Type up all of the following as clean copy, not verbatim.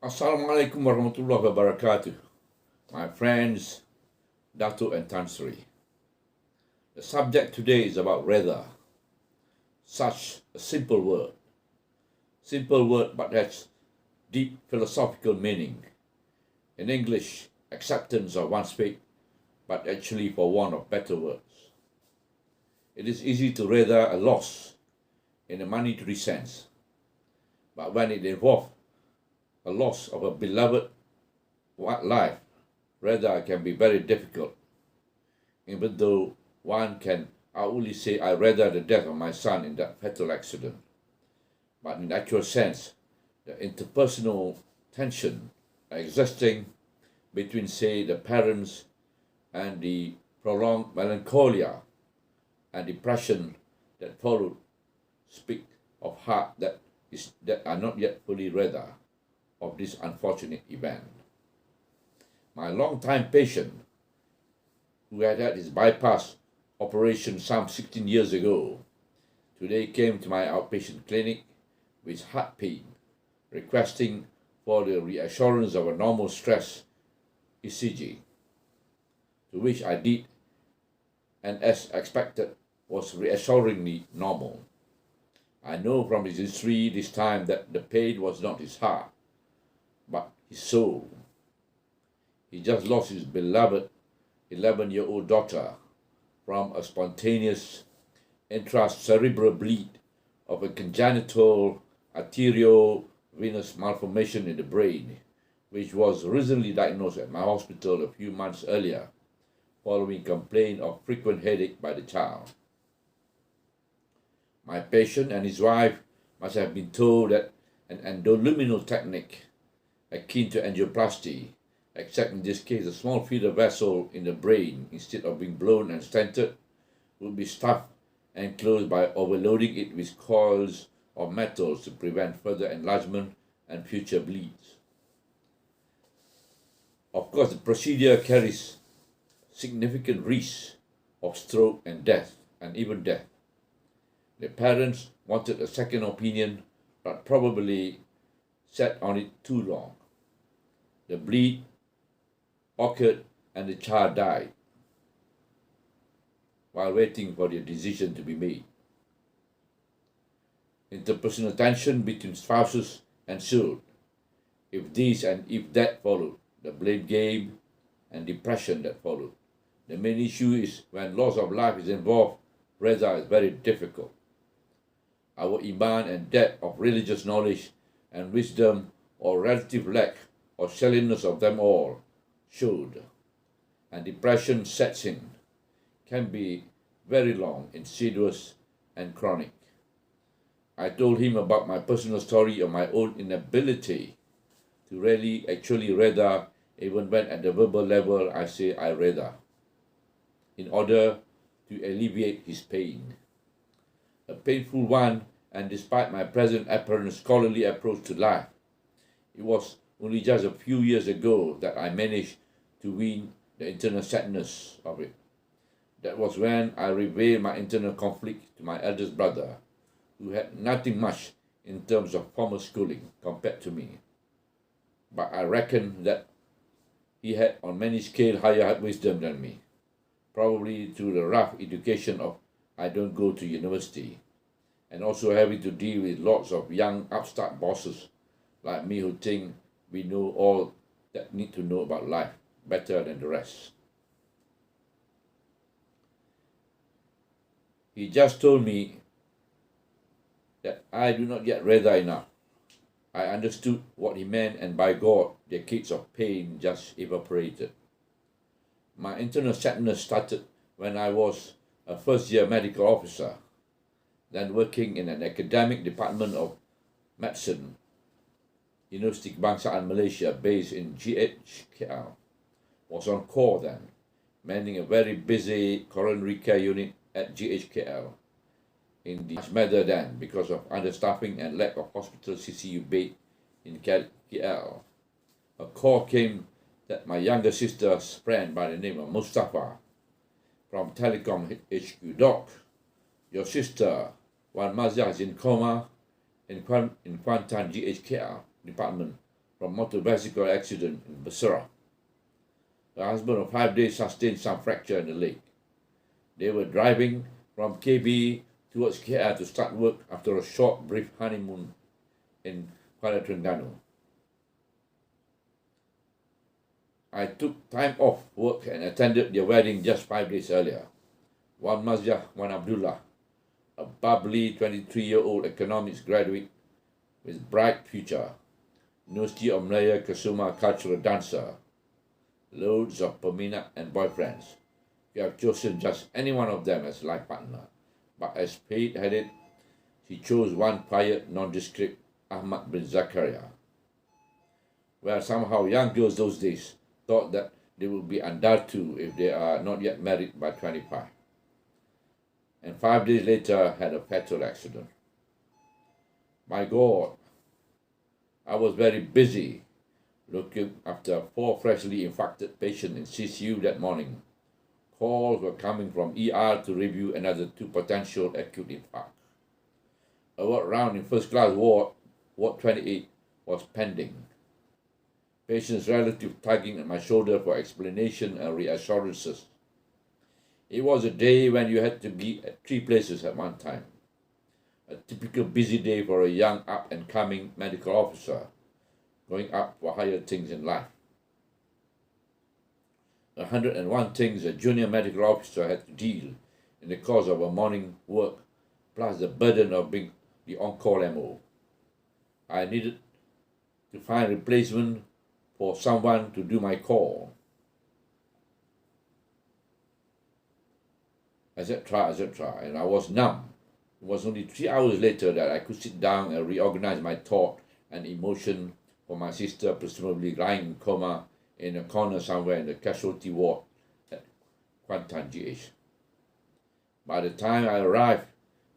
Assalamualaikum warahmatullahi wabarakatuh. My friends, Dato and Tan Sri. The subject today is about Redha. Such a simple word. Simple word but has deep philosophical meaning. In English, acceptance of one's fate, but actually for want of better words. It is easy to Redha a loss in a monetary sense. But when it involves a loss of a beloved life, Redha can be very difficult. Even though one can outwardly say, I Redha the death of my son in that fatal accident. But in actual sense, the interpersonal tension existing between, say, the parents and the prolonged melancholia and depression that followed speak of heart that are not yet fully Redha of this unfortunate event. My long-time patient, who had his bypass operation some 16 years ago, today came to my outpatient clinic with heart pain, requesting for the reassurance of a normal stress ECG, to which I did, and as expected, was reassuringly normal. I know from his history this time that the pain was not his heart, but his soul. He just lost his beloved 11-year-old daughter from a spontaneous intracerebral bleed of a congenital arteriovenous malformation in the brain, which was originally diagnosed at my hospital a few months earlier, following complaint of frequent headache by the child. My patient and his wife must have been told that an endoluminal technique akin to angioplasty, except in this case a small feeder vessel in the brain, instead of being blown and stented, would be stuffed and closed by overloading it with coils of metals to prevent further enlargement and future bleeds. Of course, the procedure carries significant risks of stroke and death, and even death. The parents wanted a second opinion, but probably sat on it too long. The bleed occurred and the child died while waiting for their decision to be made. Interpersonal tension between spouses ensued. If this and if that followed, the blame game and depression that followed. The main issue is when loss of life is involved, Redha is very difficult. Our iman and depth of religious knowledge and wisdom, or relative lack or shallowness of them all, showed, and depression sets in, can be very long, insidious, and chronic. I told him about my personal story of my own inability to really actually Redha, even when at the verbal level I say I Redha, in order to alleviate his pain. A painful one, and despite my present apparent scholarly approach to life, it was only just a few years ago that I managed to wean the internal sadness of it. That was when I revealed my internal conflict to my eldest brother, who had nothing much in terms of formal schooling compared to me. But I reckon that he had on many scales higher wisdom than me, probably through the rough education of I don't go to university, and also having to deal with lots of young upstart bosses like me who think we know all that need to know about life better than the rest. He just told me that I do not yet Redha enough. I understood what he meant, and by God, decades of pain just evaporated. My internal sadness started when I was a first-year medical officer, then working in an academic department of medicine, University Kebangsaan Malaysia, based in GHKL, was on call then, manning a very busy coronary care unit at GHKL in the matter then because of understaffing and lack of hospital CCU bed in KL. A call came that my younger sister's friend by the name of Mustafa from Telecom HQ, Doc, your sister, Wan Mazia, is in coma in Kuantan GHKL department from motor bicycle accident in Basra. The husband of 5 days sustained some fracture in the leg. They were driving from KB towards KL to start work after a short, brief honeymoon in Kuala Terengganu. I took time off work and attended their wedding just 5 days earlier. One Mazia, one Abdullah, a bubbly 23-year-old economics graduate with bright future, University of Malaya Kasuma cultural dancer, loads of peminat and boyfriends. You have chosen just any one of them as life partner, but as fate had it, she chose one quiet, nondescript Ahmad bin Zakaria. Well, somehow young girls those days thought that they would be undar too if they are not yet married by 25. And 5 days later had a fatal accident. My God, I was very busy looking after 4 freshly infected patients in CCU that morning. Calls were coming from ER to review another 2 potential acute infarcts. A ward round in first class ward, Ward 28, was pending. Patients' relative tugging at my shoulder for explanation and reassurances. It was a day when you had to be at 3 places at one time. A typical busy day for a young up-and-coming medical officer going up for higher things in life. 101 things a junior medical officer had to deal in the course of a morning work, plus the burden of being the on-call MO. I needed to find replacement for someone to do my call, etc., and I was numb. It was only 3 hours later that I could sit down and reorganize my thought and emotion for my sister, presumably lying in coma in a corner somewhere in the casualty ward at Kuantan GH. By the time I arrived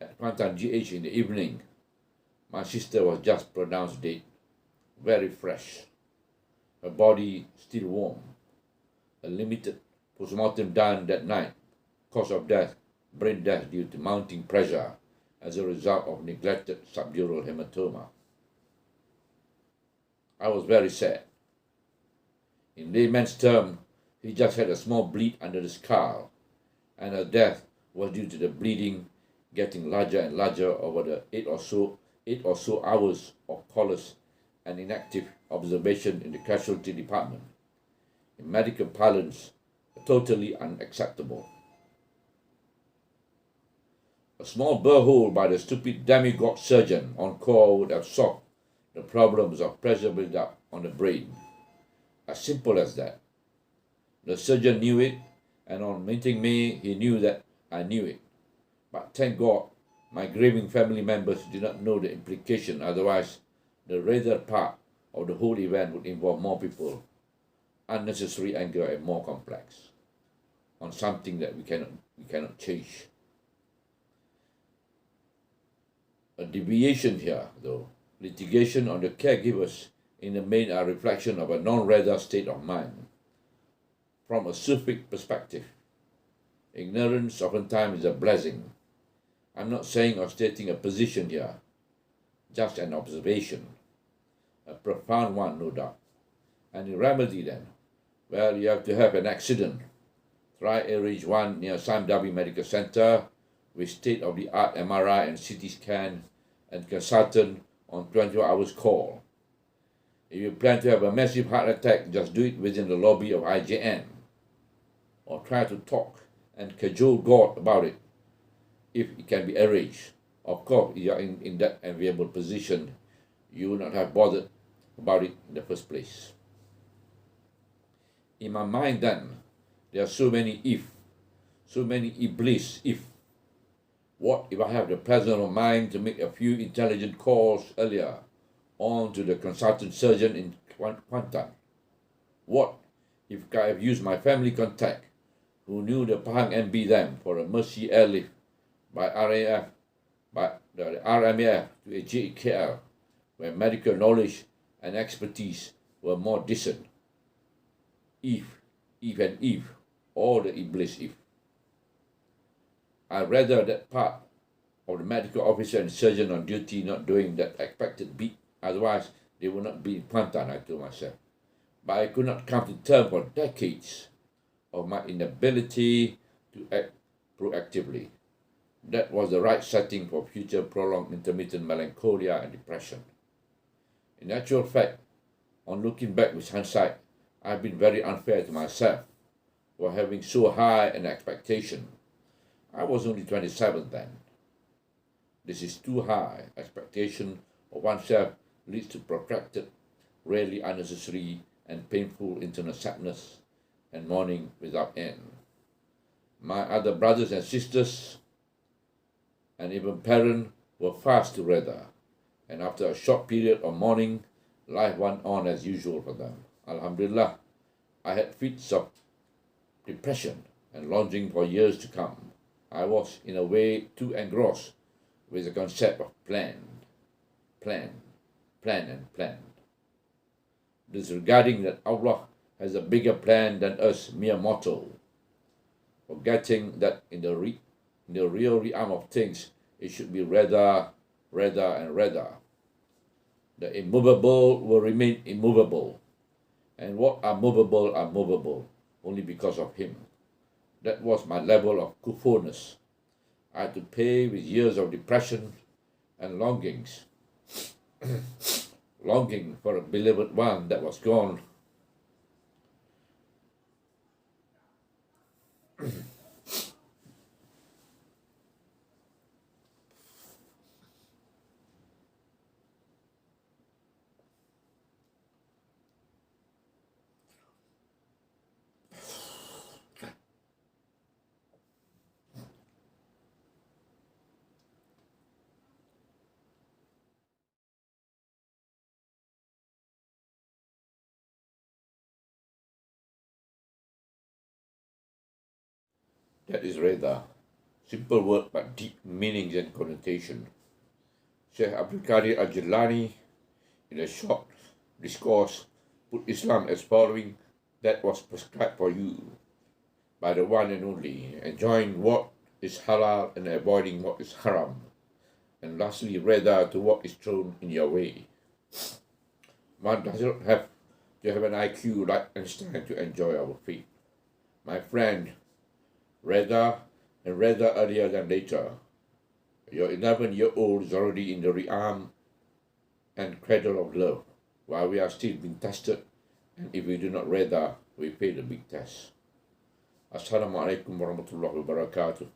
at Kuantan GH in the evening, my sister was just pronounced dead, very fresh. Her body still warm. A limited postmortem done that night. Cause of death, brain death due to mounting pressure as a result of neglected subdural hematoma. I was very sad. In layman's term, he just had a small bleed under the skull, and her death was due to the bleeding getting larger and larger over the eight or so hours of callous and inactive observation in the casualty department. In medical parlance, totally unacceptable. A small burr hole by the stupid demigod surgeon on call would have solved the problems of pressure build-up on the brain. As simple as that. The surgeon knew it, and on meeting me, he knew that I knew it. But thank God, my grieving family members did not know the implication, otherwise the Redha part of the whole event would involve more people, unnecessary anger, and more complex, on something that we cannot change. A deviation here, though. Litigation on the caregivers in the main are a reflection of a non-Redha state of mind. From a Sufic perspective, ignorance oftentimes is a blessing. I'm not saying or stating a position here, just an observation. A profound one, no doubt. And the remedy then? Well, you have to have an accident. Try arrange one near Samdabi Medical Center with state-of-the-art MRI and CT scan and consultant on 24 hours call. If you plan to have a massive heart attack, just do it within the lobby of IJN. Or try to talk and cajole God about it, if it can be arranged. Of course, if you are in that enviable position, you would not have bothered about it in the first place. In my mind then, there are so many if, so many iblis if. What if I have the presence of mind to make a few intelligent calls earlier on to the consultant surgeon in Kuantan? What if I have used my family contact who knew the Pahang MB then for a mercy airlift by the RMAF to AJKL, where medical knowledge and expertise were more decent? If, all the iblis if. I'd rather that part of the medical officer and surgeon on duty not doing that expected beat. Otherwise, They will not be in Kuantan, I told myself. But I could not come to terms for decades of my inability to act proactively. That was the right setting for future prolonged intermittent melancholia and depression. In actual fact, on looking back with hindsight, I've been very unfair to myself for having so high an expectation. I was only 27 then. This is too high. Expectation of oneself leads to protracted, rarely unnecessary and painful internal sadness and mourning without end. My other brothers and sisters and even parents were fast to Redha, and after a short period of mourning, life went on as usual for them. Alhamdulillah, I had fits of depression and longing for years to come. I was, in a way, too engrossed with the concept of plan, plan, and plan, disregarding that Allah has a bigger plan than us mere mortal, forgetting that in the real realm of things, it should be Redha, and Redha. The immovable will remain immovable, and what are movable only because of Him. That was my level of kufurness. I had to pay with years of depression and longings, longing for a beloved one that was gone. That is Redha. Simple word but deep meanings and connotation. Sheikh Abdul Qadir Al-Jilani, in a short discourse, put Islam as following: that was prescribed for you by the one and only, enjoying what is halal and avoiding what is haram, and lastly, Redha to what is thrown in your way. One does not have to have an IQ like Einstein to enjoy our faith. My friend, Redha, and Redha earlier than later. Your 11-year-old is already in the realm and cradle of love, while we are still being tested, and if we do not Redha, we fail the big test. Assalamualaikum warahmatullahi wabarakatuh.